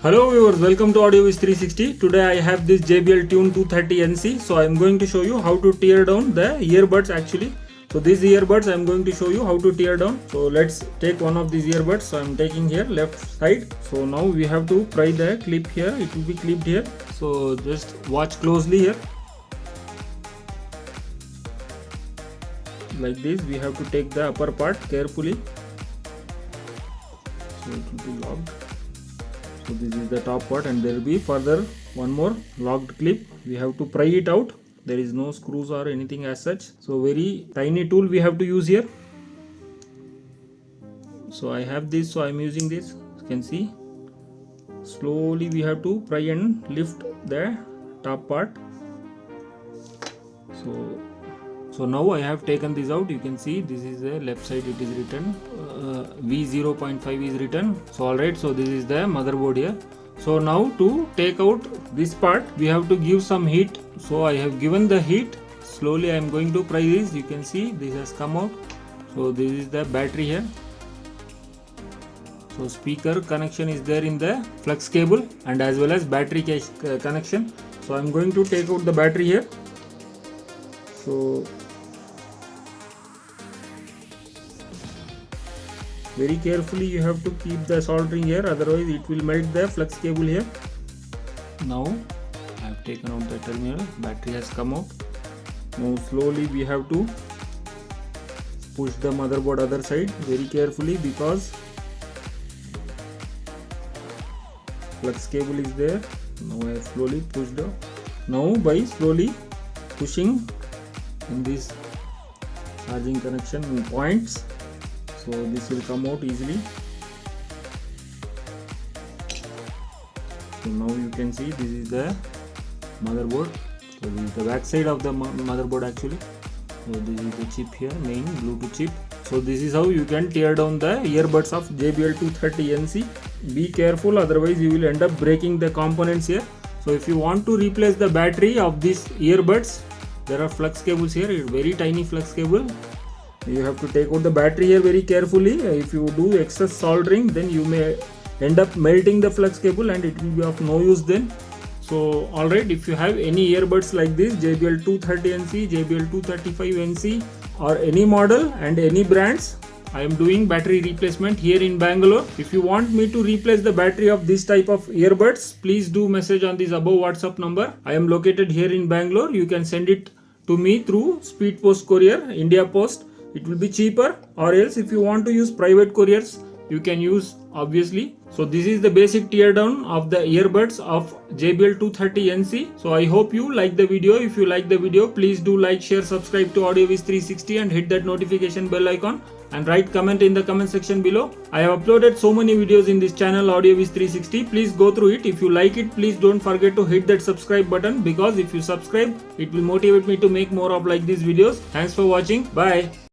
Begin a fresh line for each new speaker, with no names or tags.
Hello viewers, welcome to AudioViz 360. Today I have this JBL Tune 230NC. So I am going to show you how to tear down the earbuds actually. So these earbuds I am going to show you how to tear down. So let's take one of these earbuds. So I am taking here left side. So now we have to pry the clip here. It will be clipped here. So just watch closely here. Like this we have to take the upper part carefully. So it will be locked. So this is the top part and there will be further one more locked clip. We have to pry it out. There is no screws or anything as such. So very tiny tool we have to use here. So I have this, so I am using this. You can see slowly we have to pry and lift the top part. So now I have taken this out. You can see this is the left side, it is written V0.5 is written. So alright, so this is the motherboard here. So now to take out this part we have to give some heat. So I have given the heat. Slowly I am going to pry this. You can see this has come out. So this is the battery here. So speaker connection is there in the flex cable and as well as battery connection. So I am going to take out the battery here. So very carefully you have to keep the soldering here, otherwise it will melt the flex cable here. Now I have taken out the terminal, battery has come out. Now slowly we have to push the motherboard other side very carefully because flex cable is there. Now I have slowly pushed up. Now by slowly pushing in this charging connection points, so this will come out easily. So now you can see this is the motherboard. So this is the back side of the motherboard actually. So this is the chip here, main Bluetooth chip. So this is how you can tear down the earbuds of JBL 230NC. Be careful, otherwise you will end up breaking the components here. So if you want to replace the battery of these earbuds, there are flex cables here, very tiny flex cable. You have to take out the battery here very carefully. If you do excess soldering, then you may end up melting the flex cable and it will be of no use then. So alright, if you have any earbuds like this, JBL 230NC, JBL 235NC or any model and any brands, I am doing battery replacement here in Bangalore. If you want me to replace the battery of this type of earbuds, please do message on this above WhatsApp number. I am located here in Bangalore. You can send it to me through Speed Post Courier, India Post. It will be cheaper, or else if you want to use private couriers, you can use obviously. So this is the basic teardown of the earbuds of JBL 230NC. So I hope you like the video. If you like the video, please do like, share, subscribe to AudioViz 360 and hit that notification bell icon and write comment in the comment section below. I have uploaded so many videos in this channel AudioViz 360. Please go through it. If you like it, please don't forget to hit that subscribe button, because if you subscribe, it will motivate me to make more of like these videos. Thanks for watching. Bye.